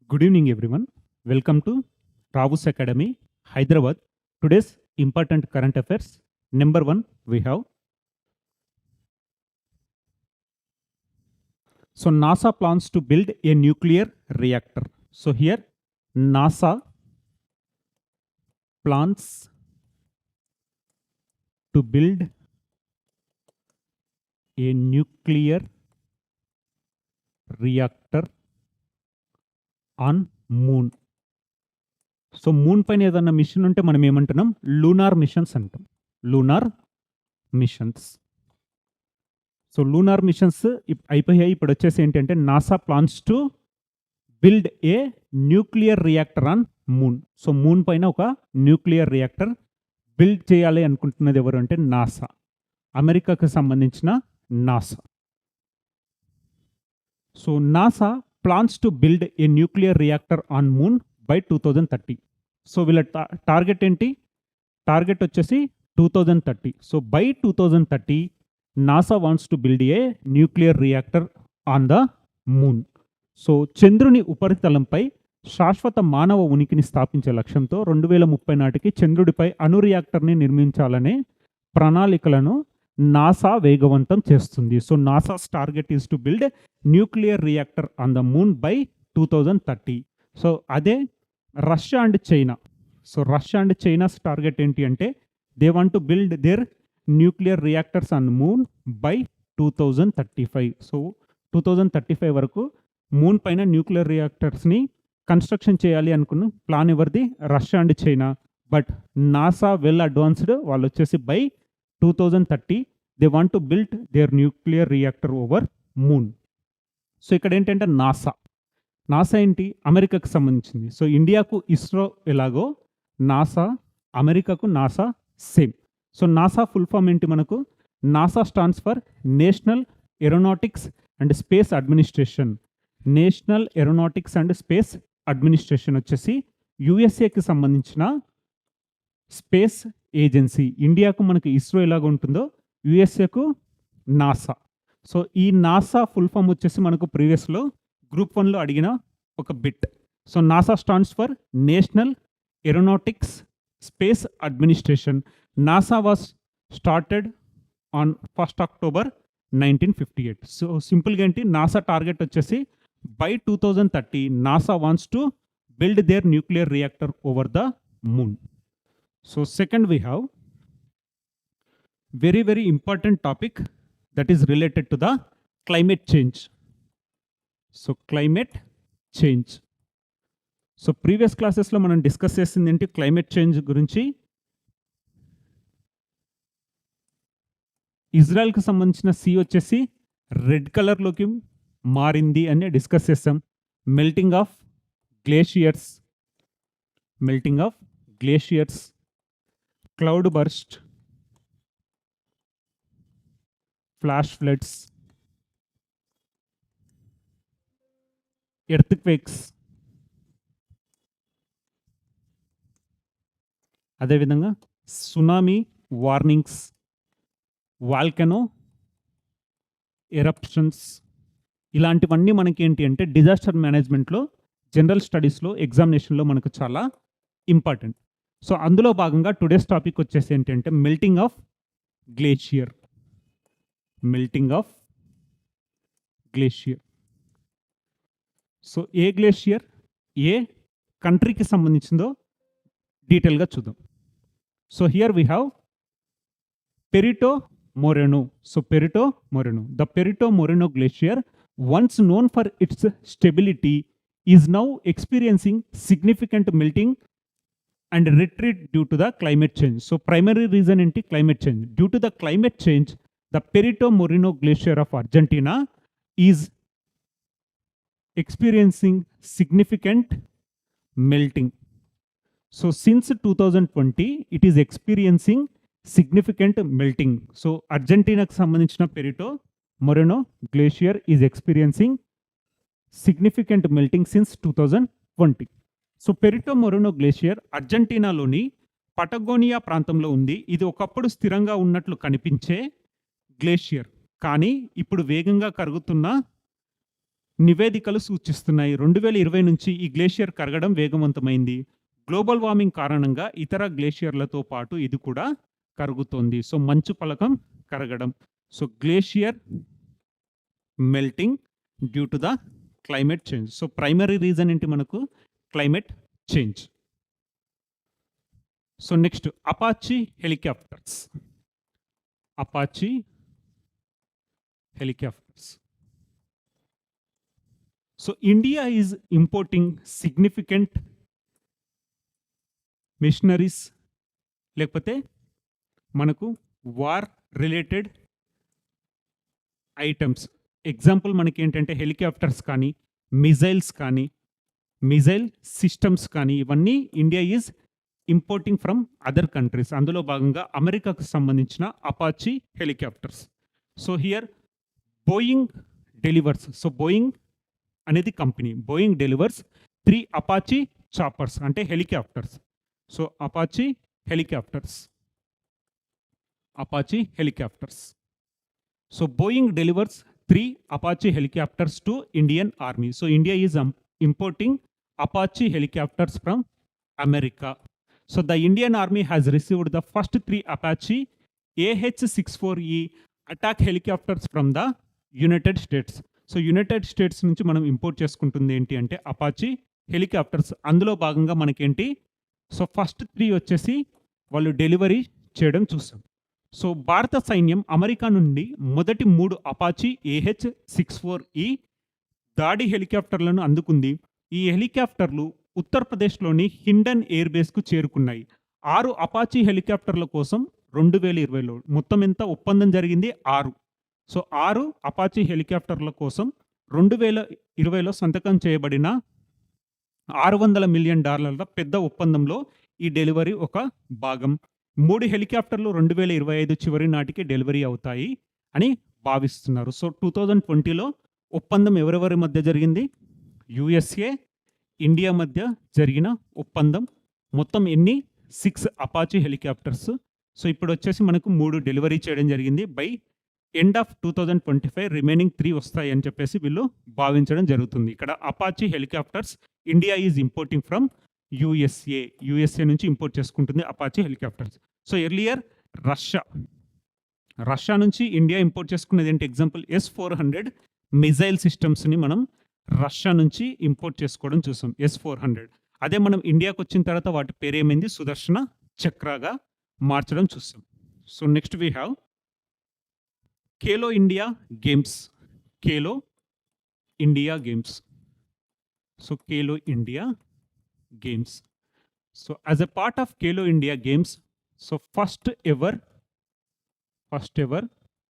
Good evening, everyone. Welcome to Ravus Academy, Hyderabad. Today's important current affairs. Number one, we have. So, NASA plans to build a nuclear reactor. So, here, NASA plans to build a nuclear reactor on moon. So moon పైన ఏదన్నా machine ఉంటే మనం ఏమంటున్నాం lunar machines అంటాం. Lunar machines. So lunar machines అయిపోయాయి. ఇప్పుడు వచ్చేసి ఏంటంటే NASA plans to build a nuclear reactor on moon. So moon పైన ఒక న్యూక్లియర్ రియాక్టర్ బిల్డ్ చేయాలి అనుకుంటున్నది ఎవరు అంటే నాసా, అమెరికాకు సంబంధించిన NASA. So NASA plans to build a nuclear reactor on moon by 2030. So వీళ్ళ టార్గెట్ ఏంటి? టార్గెట్ వచ్చేసి 2030. So by 2030 NASA wants to build a nuclear reactor on the moon. So చంద్రుని ఉపరితలంపై శాశ్వత మానవ ఉనికిని స్థాపించే లక్ష్యంతో 2030 నాటికి చంద్రుడిపై అణు రియాక్టర్ని నిర్మించాలనే ప్రణాళికలను నాసా వేగవంతం చేస్తుంది. So NASA's target is to build nuclear reactor on the moon by 2030. So అదే Russia and China. So Russia and China's target ఏంటి అంటే they want to build their nuclear reactors on moon by 2035. So 2035 వరకు moon పైన nuclear రియాక్టర్స్ని construction చేయాలి అనుకున్న plan ఎవరిది? Russia and China. But NASA well advanced, వాళ్ళు వచ్చేసి by 2030 they want to build their nuclear reactor over moon. So ఇక్కడ ఏంటంటే NASA ఏంటి? అమెరికాకు సంబంధించింది. సో ఇండియాకు ఇస్రో ఎలాగో నాసా, అమెరికాకు NASA same. So NASA full form ఏంటి మనకు? NASA stands for national aeronautics and space administration. National aeronautics and space administration వచ్చేసి యుఎస్ఏకి సంబంధించిన స్పేస్ ఏజెన్సీ. ఇండియాకు మనకు ఇస్రో ఎలాగ ఉంటుందో యుఎస్ఏకు నాసా. సో ఈ నాసా ఫుల్ ఫామ్ వచ్చేసి మనకు ప్రీవియస్లో గ్రూప్ 1లో అడిగిన ఒక bit. So NASA stands for national aeronautics space administration. NASA was started on 1st October 1958. So సింపుల్గా ఏంటి? నాసా టార్గెట్ వచ్చేసి by 2030 NASA wants to build their nuclear reactor over the moon. So second we have very important topic that is related to the climate change. So climate change. So previous క్లాసెస్లో మనం discuss చేసింది ఏంటి? Climate change గురించి. ఇజ్రాయెల్కి సంబంధించిన see వచ్చేసి red కలర్లోకి మారింది అని డిస్కస్ చేస్తాం. Melting of glaciers, cloud burst, flash floods, earthquakes, అదేవిధంగా సునామీ వార్నింగ్స్, వాల్కనో ఎరప్షన్స్, ఇలాంటివన్నీ మనకి ఏంటి అంటే డిజాస్టర్ మేనేజ్మెంట్లో, జనరల్ స్టడీస్లో, ఎగ్జామినేషన్లో మనకు చాలా ఇంపార్టెంట్. సో అందులో భాగంగా టుడేస్ టాపిక్ వచ్చేసి ఏంటంటే మెల్టింగ్ ఆఫ్ గ్లేషియర్. సో ఏ గ్లేషియర్ ఏ కంట్రీకి సంబంధించిందో డీటెయిల్గా చూద్దాం. So here we have Perito Moreno. So Perito Moreno, the Perito Moreno glacier, once known for its stability, is now experiencing significant melting and retreat due to the climate change. So primary reason ఏంటి? Climate change. Due to the climate change the Perito Moreno Glacier of Argentina is experiencing significant melting. So since 2020 it is experiencing significant melting. So Argentina కు సంబంధించిన Perito Moreno Glacier is experiencing significant melting since 2020. So Perito Moreno Glacier అర్జెంటీనాలోని Patagonia ప్రాంతంలో ఉంది. ఇది ఒకప్పుడు స్థిరంగా ఉన్నట్లు కనిపించే గ్లేషియర్, కానీ ఇప్పుడు వేగంగా కరుగుతున్న నివేదికలు సూచిస్తున్నాయి 2020 నుంచి ఈ గ్లేషియర్ కరగడం వేగవంతమైంది. గ్లోబల్ వార్మింగ్ కారణంగా ఇతర గ్లేషియర్లతో పాటు ఇది కూడా కరుగుతోంది. సో మంచు పలకం కరగడం. So glacier melting due to the climate change. So primary reason ఏంటి మనకు? Climate change. So next Apache helicopters. Apache helicopters. So India is importing significant machineries లేకపోతే మనకు వార్ రిలేటెడ్ ఐటమ్స్. ఎగ్జాంపుల్ మనకి ఏంటంటే హెలికాప్టర్స్ కానీ, మిజైల్స్ కానీ, missile systems కానీ, ఇవన్నీ India is importing from other countries. అందులో భాగంగా అమెరికాకు సంబంధించిన Apache helicopters. So here Boeing delivers. So Boeing అనేది company. Boeing delivers 3 Apache choppers అంటే helicopters. So Apache helicopters. Apache helicopters. So Boeing delivers 3 Apache helicopters to Indian army. So India is importing Apache helicopters from America. So the Indian Army has received the first 3 Apache AH-64E attack helicopters from the United States. So United states నుంచి మనం import చేసుకుంటుంది ఏంటి అంటే Apache helicopters. అందులో భాగంగా మనకేంటి, so first 3 వచ్చేసి వాళ్ళు డెలివరీ చేయడం చూసాం. సో భారత సైన్యం అమెరికా నుండి మొదటి 3 అపాచీ AH-64E దాడి హెలికాప్టర్లను అందుకుంది. ఈ హెలికాప్టర్లు ఉత్తరప్రదేశ్లోని హిండన్ ఎయిర్ బేస్కు చేరుకున్నాయి. 6 అపాచీ హెలికాప్టర్ల కోసం 2020లో మొత్తం ఎంత ఒప్పందం జరిగింది? 6. సో 6 అపాచీ హెలికాప్టర్ల కోసం 2020లో సంతకం చేయబడిన $600 మిలియన్ పెద్ద ఒప్పందంలో ఈ డెలివరీ ఒక భాగం. 3 హెలికాప్టర్లు 2025 చివరి నాటికి డెలివరీ అవుతాయి అని భావిస్తున్నారు. సో 2020లో ఒప్పందం ఎవరెవరి మధ్య జరిగింది? USA, ఇండియా మధ్య జరిగిన ఒప్పందం. మొత్తం ఎన్ని? 6 అపాచీ హెలికాప్టర్స్. సో ఇప్పుడు వచ్చేసి మనకు 3 డెలివరీ చేయడం జరిగింది. బై ఎండ్ ఆఫ్ 2025 రిమైనింగ్ 3 వస్తాయి అని చెప్పేసి వీళ్ళు భావించడం జరుగుతుంది. ఇక్కడ Apache helicopters India is importing from USA నుంచి ఇంపోర్ట్ చేసుకుంటుంది Apache helicopters. So earlier Russia నుంచి ఇండియా ఇంపోర్ట్ చేసుకునేది ఏంటి? ఎగ్జాంపుల్ S-400 మిజైల్ సిస్టమ్స్ని మనం రష్యా నుంచి ఇంపోర్ట్ చేసుకోవడం చూసాం. S-400. అదే మనం ఇండియాకి వచ్చిన తర్వాత వాటి పేరు ఏమైంది? సుదర్శన చక్రాగా మార్చడం చూసాం. So next we have Khelo India games. Khelo India games. So Khelo India games. So as a part of Khelo India games, so first ever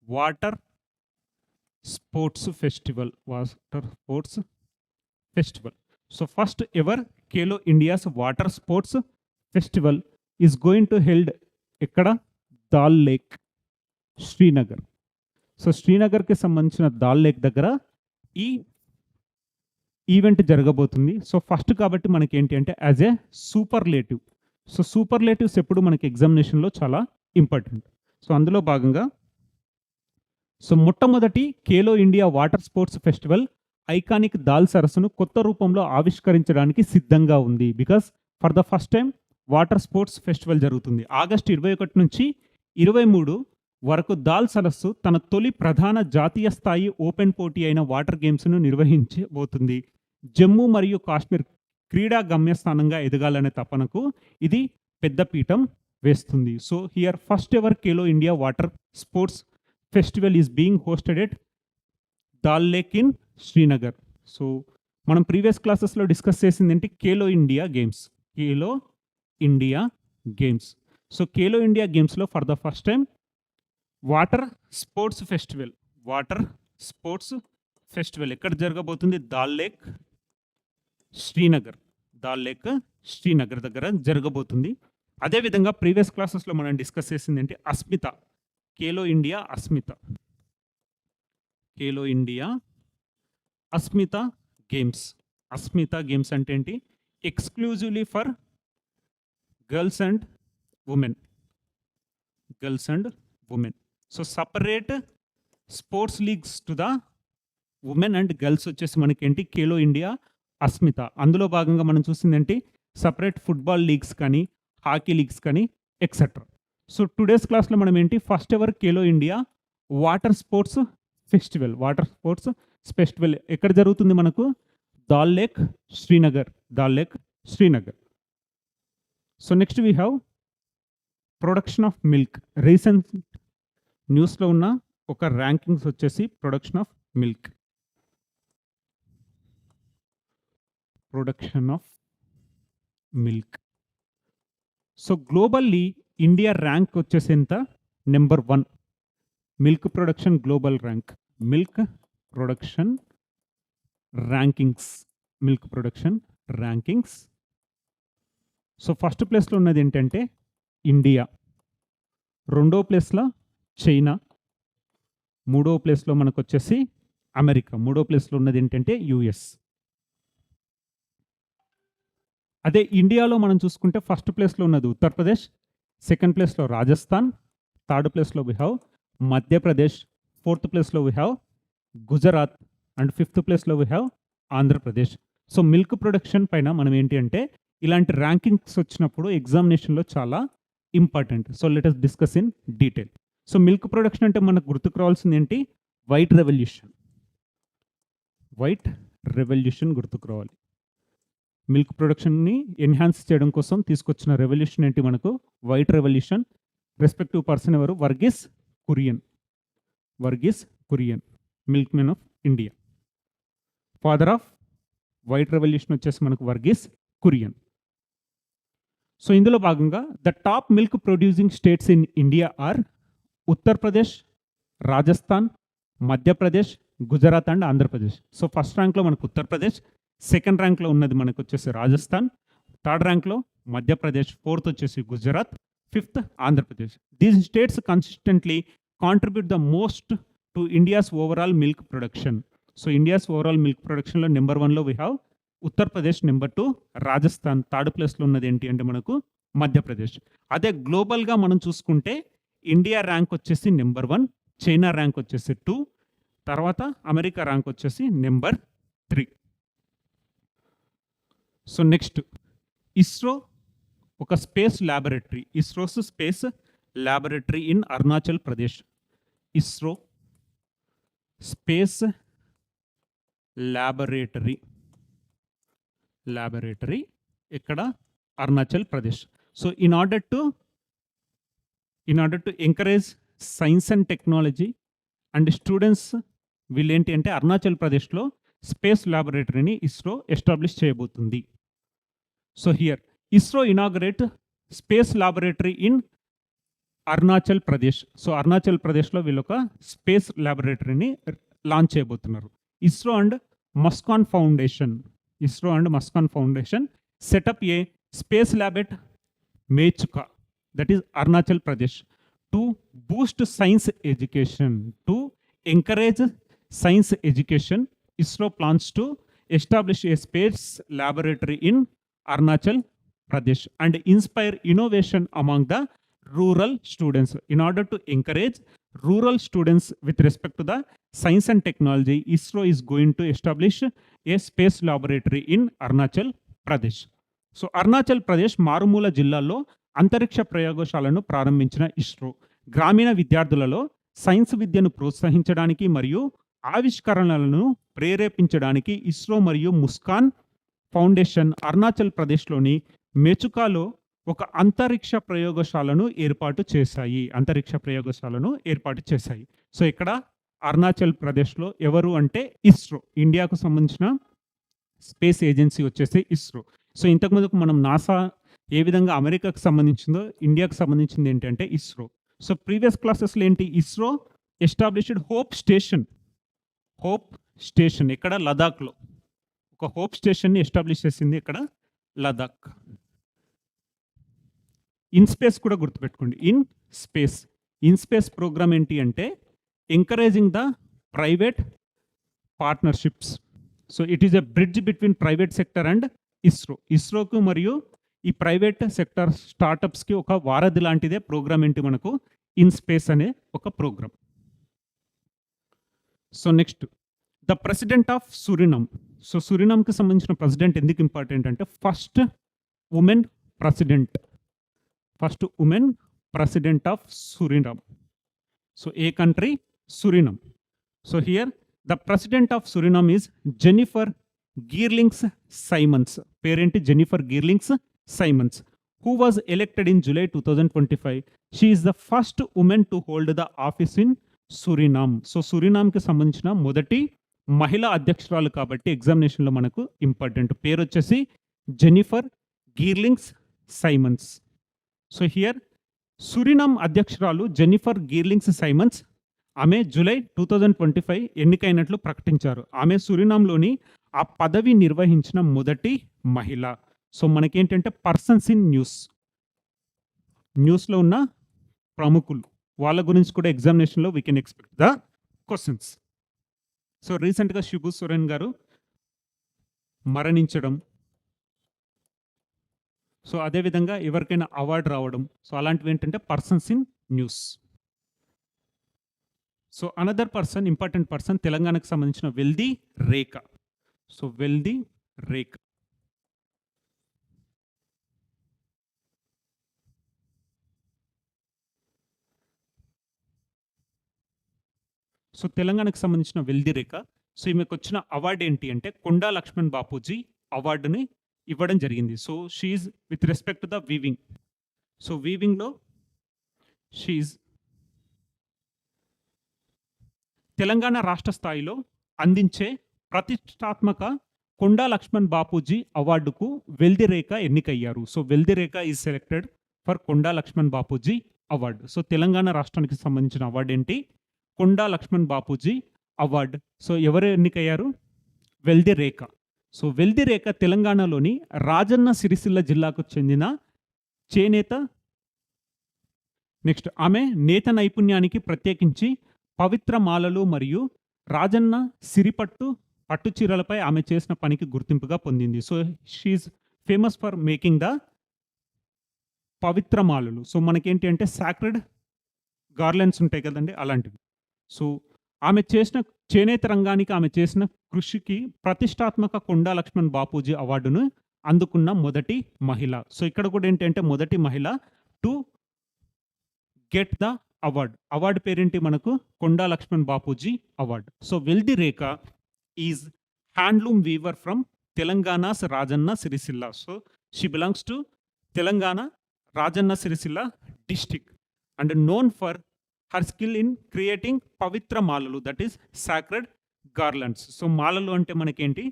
water sports festival. So first ever Khelo India's water sports festival is going to held ఎక్కడ? Dal lake, Srinagar. So శ్రీనగర్కి సంబంధించిన dal lake దగ్గర ఈ event జరగబోతుంది. So first కాబట్టి మనకి ఏంటి అంటే as a superlative. So superlatives ఎప్పుడు మనకి ఎగ్జామినేషన్లో చాలా ఇంపార్టెంట్. సో అందులో భాగంగా సో మొట్టమొదటి Khelo India water sports festival iconic Dal సరస్సును కొత్త రూపంలో ఆవిష్కరించడానికి సిద్ధంగా ఉంది. Because for the first time water sports festival జరుగుతుంది. ఆగస్టు 21 నుంచి 23 వరకు దాల్ సరస్సు తన తొలి ప్రధాన జాతీయ స్థాయి ఓపెన్ పోటీ అయిన వాటర్ గేమ్స్ను నిర్వహించబోతుంది. జమ్మూ మరియు కాశ్మీర్ క్రీడా గమ్యస్థానంగా ఎదగాలనే తపనకు ఇది పెద్ద పీఠం వేస్తుంది. So here first ever Khelo India water sports festival is being hosted at Dal lake in Srinagar. So మనం ప్రీవియస్ క్లాసెస్లో డిస్కస్ చేసింది ఏంటి? Khelo India games. So Khelo India గేమ్స్లో for the first time water sports festival ఎక్కడ జరగబోతుంది? దాల్ లేక్ శ్రీనగర్ దగ్గర జరగబోతుంది. అదేవిధంగా ప్రీవియస్ క్లాసెస్లో మనం డిస్కస్ చేసింది ఏంటి? ఖేలో ఇండియా అస్మిత గేమ్స్ అంటే ఏంటి? Exclusively for girls and women. So separate sports leagues to the women and girls వచ్చేసి మనకేంటి ఖేలో ఇండియా అస్మిత. అందులో భాగంగా మనం చూసిందేంటి సెపరేట్ ఫుట్బాల్ లీగ్స్ కానీ, హాకీ లీగ్స్ కానీ ఎక్సెట్రా. సో టుడేస్ క్లాస్‌లో మనం ఏంటి first ever Khelo India water sports festival ఎక్కడ జరుగుతుంది మనకు? Dal lake, Srinagar. So next we have production of milk. Recent న్యూస్‌లో ఉన్న ఒక ర్యాంకింగ్స్ వచ్చేసి production of milk. So globally India rank వచ్చేసి ఎంత? Number 1 milk production global rank. Milk production rankings. So first ప్లేస్‌లో ఉన్నది ఏంటంటే ఇండియా, రెండో ప్లేస్‌లో చైనా, మూడో ప్లేస్‌లో మనకొచ్చేసి అమెరికా, మూడో ప్లేస్‌లో ఉన్నది ఏంటంటే యూఎస్. అదే ఇండియాలో మనం చూసుకుంటే ఫస్ట్ ప్లేస్‌లో ఉన్నది ఉత్తరప్రదేశ్, సెకండ్ ప్లేస్‌లో రాజస్థాన్, థర్డ్ ప్లేస్‌లో వి హావ్ మధ్యప్రదేశ్, ఫోర్త్ ప్లేస్‌లో we have Gujarat and fifth ప్లేస్‌లో we have Andhra Pradesh. So milk production పైన మనం ఏంటి అంటే ఇలాంటి ర్యాంకింగ్స్ వచ్చినప్పుడు ఎగ్జామినేషన్‌లో చాలా important. So let us discuss in detail. So milk production అంటే మనకు గుర్తుకు రావాల్సింది ఏంటి? వైట్ రెవల్యూషన్ గుర్తుకు రావాలి. మిల్క్ ప్రొడక్షన్‌ని ఎన్హాన్స్ చేయడం కోసం తీసుకొచ్చిన రెవల్యూషన్ ఏంటి మనకు? White revolution. రెస్పెక్టివ్ పర్సన్ ఎవరు? Varghese Kurien, milk man of India. Father of white revolution వచ్చేసి మనకు వర్గీస్ కురియన్. సో ఇందులో భాగంగా the top milk producing states in India are Uttar Pradesh, Rajasthan, Madhya Pradesh, Gujarat and Andhra Pradesh. So first ర్యాంక్లో మనకు ఉత్తరప్రదేశ్, సెకండ్ ర్యాంక్లో ఉన్నది మనకు వచ్చేసి రాజస్థాన్, థర్డ్ ర్యాంక్లో మధ్యప్రదేశ్, ఫోర్త్ వచ్చేసి Gujarat, fifth Andhra Pradesh. These states consistently contribute the most to India's overall milk production. So India's overall milk ప్రొడక్షన్లో నెంబర్ 1లో we have Uttar Pradesh, number 2 Rajasthan, third ప్లేస్లో ఉన్నది ఏంటి అంటే మనకు మధ్యప్రదేశ్. అదే గ్లోబల్గా మనం చూసుకుంటే ఇండియా ర్యాంక్ వచ్చేసి నెంబర్ 1, చైనా ర్యాంక్ వచ్చేసి 2, తర్వాత అమెరికా ర్యాంక్ వచ్చేసి నెంబర్ 3. సో నెక్స్ట్ ఇస్రో ఒక space laboratory, ISRO's space laboratory in Arunachal Pradesh. ISRO space laboratory ఇక్కడ Arunachal Pradesh. So in order to encourage science and technology and students వీళ్ళేంటి అంటే అరుణాచల్ ప్రదేశ్లో స్పేస్ ల్యాబొరేటరీని ఇస్రో ఎస్టాబ్లిష్ చేయబోతుంది. So here ISRO inaugurate space laboratory in Arunachal Pradesh. So Arunachal ప్రదేశ్లో వీళ్ళు ఒక స్పేస్ ల్యాబొరేటరీని లాంచ్ చేయబోతున్నారు. ISRO and Muskan foundation set up a space lab at Mechuka, that is Arunachal Pradesh, to boost science education. To encourage science education, ISRO plans to establish a space laboratory in Arunachal Pradesh and inspire innovation among the rural students. In order to encourage rural students with respect to the science and technology, ISRO is going to establish a space laboratory in Arunachal Pradesh. So Arunachal Pradesh మారుమూల జిల్లాల్లో అంతరిక్ష ప్రయోగశాలను ప్రారంభించిన ఇస్రో గ్రామీణ విద్యార్థులలో science విద్యను ప్రోత్సహించడానికి మరియు ఆవిష్కరణలను ప్రేరేపించడానికి ఇస్రో మరియు ముస్కాన్ ఫౌండేషన్ అరుణాచల్ ప్రదేశ్లోని మెచుకాలో ఒక అంతరిక్ష ప్రయోగశాలను ఏర్పాటు చేశాయి. సో ఇక్కడ అరుణాచల్ ప్రదేశ్లో ఎవరు అంటే ఇస్రో, ఇండియాకు సంబంధించిన స్పేస్ ఏజెన్సీ వచ్చేసి ఇస్రో. సో ఇంతకుముందుకు మనం నాసా ఏ విధంగా అమెరికాకు సంబంధించిందో ఇండియాకు సంబంధించింది ఏంటంటే ఇస్రో. సో ప్రీవియస్ క్లాసెస్లో ఏంటి, ఇస్రో ఎస్టాబ్లిష్డ్ హోప్ స్టేషన్ ఇక్కడ లదాఖ్లో ఒక హోప్ స్టేషన్ని ఎస్టాబ్లిష్ చేసింది ఇక్కడ లదాఖ్. ఇన్స్పేస్ కూడా గుర్తుపెట్టుకోండి, ఇన్స్పేస్ ప్రోగ్రామ్ ఏంటి అంటే encouraging the private partnerships. So it is a bridge between private sector and ఇస్రోకు మరియు ఈ ప్రైవేట్ సెక్టర్ స్టార్టప్స్కి ఒక వారధి లాంటిదే ప్రోగ్రామ్ ఏంటి మనకు ఇన్స్పేస్ అనే ఒక programme. So next the president of Suriname. So సురినామ్కి సంబంధించిన ప్రెసిడెంట్ ఎందుకు ఇంపార్టెంట్ అంటే first women president of Suriname. So ఏ country? Suriname. So here the president of Suriname is Jennifer Geerlings Simons. పేరేంటి? Jennifer Geerlings Simons. Who was elected in July 2025. She is the first women to hold the office in Suriname. So సురినామ్కి సంబంధించిన మొదటి మహిళా అధ్యక్షురాలు కాబట్టి ఎగ్జామినేషన్లో మనకు important. పేరు వచ్చేసి Jennifer Geerlings Simons. So here Suriname అధ్యక్షురాలు జెనిఫర్ గీర్లింగ్స్ సైమన్స్. ఆమె జూలై 2025 ఎన్నికైనట్లు ప్రకటించారు. ఆమె సురినామ్లోని ఆ పదవి నిర్వహించిన మొదటి మహిళ. సో మనకేంటంటే పర్సన్స్ ఇన్ న్యూస్లో ఉన్న ప్రముఖులు వాళ్ళ గురించి కూడా ఎగ్జామినేషన్లో we can expect the questions. So రీసెంట్గా శిబు సోరెన్ గారు మరణించడం, సో అదేవిధంగా ఎవరికైనా అవార్డు రావడం, సో అలాంటివి ఏంటంటే persons in news. So another person, important person, తెలంగాణకు సంబంధించిన వెల్ది రేఖ. సో వెల్ది రేఖ. సో తెలంగాణకు సంబంధించిన వెల్ది రేఖ. సో ఈమెకు వచ్చిన అవార్డు ఏంటి అంటే కొండా లక్ష్మణ్ బాపూజీ అవార్డుని ఇవ్వడం జరిగింది. So she with respect to the weaving. So వీవింగ్లో షీఈ్ తెలంగాణ రాష్ట్ర స్థాయిలో అందించే ప్రతిష్టాత్మక కొండా లక్ష్మణ్ బాపూజీ అవార్డుకు వెల్ది రేఖ ఎన్నికయ్యారు. So Veldi Rekha is selected for Konda Laxman Bapuji award. So Telangana రాష్ట్రానికి సంబంధించిన అవార్డు ఏంటి? కొండా లక్ష్మణ్ బాపూజీ అవార్డు. సో ఎవరు ఎన్నికయ్యారు? వెల్ది రేఖ. సో వెల్ది రేఖ తెలంగాణలోని రాజన్న సిరిసిల్ల జిల్లాకు చెందిన చేనేత. నెక్స్ట్ ఆమె నేత నైపుణ్యానికి ప్రత్యేకించి పవిత్ర మాలలు మరియు రాజన్న సిరిపట్టు పట్టుచీరలపై ఆమె చేసిన పనికి గుర్తింపుగా పొందింది. So she famous for making the పవిత్ర మాలలు. సో మనకేంటి అంటే సాక్రెడ్ గార్లెండ్స్ ఉంటాయి కదండి, అలాంటివి. సో ఆమె చేసిన చేనేత రంగానికి ఆమె చేసిన కృషికి ప్రతిష్టాత్మక కొండా లక్ష్మణ్ బాపూజీ అవార్డును అందుకున్న మొదటి మహిళ. సో ఇక్కడ కూడా ఏంటంటే మొదటి మహిళ టు గెట్ ద అవార్డు పేరేంటి మనకు? Konda Laxman Bapuji award. So Veldi Rekha is handloom weaver from Telangana's Rajanna Sircilla. So she belongs to Telangana Rajanna Sircilla district and known for her skill in creating పవిత్ర మాలలు, that is sacred garlands. So మాలలు అంటే మనకేంటి?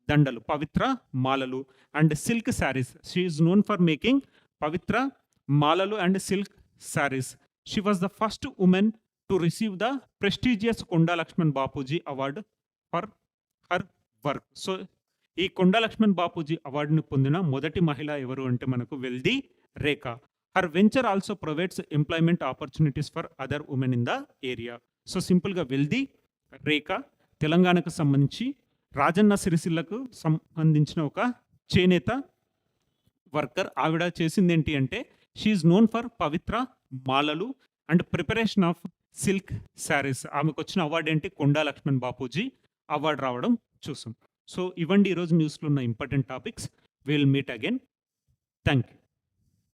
దండలు, పవిత్ర మాలలు. And silk saris. She is known for making పవిత్ర మాలలు and silk saris. She was the first women to receive the prestigious Konda Laxman Bapuji award for her work. So ఈ కొండా లక్ష్మణ్ బాపూజీ అవార్డును పొందిన మొదటి మహిళ ఎవరు అంటే మనకు Veldi Rekha. Her venture also provides employment opportunities for other women in the area. So సింపుల్గా వెల్ది రేఖ తెలంగాణకు సంబంధించి రాజన్న సిరిసిల్లకు సంబంధించిన ఒక చేనేత వర్కర్. ఆవిడ చేసింది ఏంటి అంటే షీ ఈజ్ నోన్ ఫర్ పవిత్ర మాలలు and preparation of silk saris. ఆమెకు వచ్చిన అవార్డు ఏంటి? కొండా లక్ష్మణ్ బాపూజీ అవార్డు రావడం చూసాం. సో ఇవ్వండి ఈరోజు న్యూస్లో ఉన్న important topics. Will meet again. Thank you.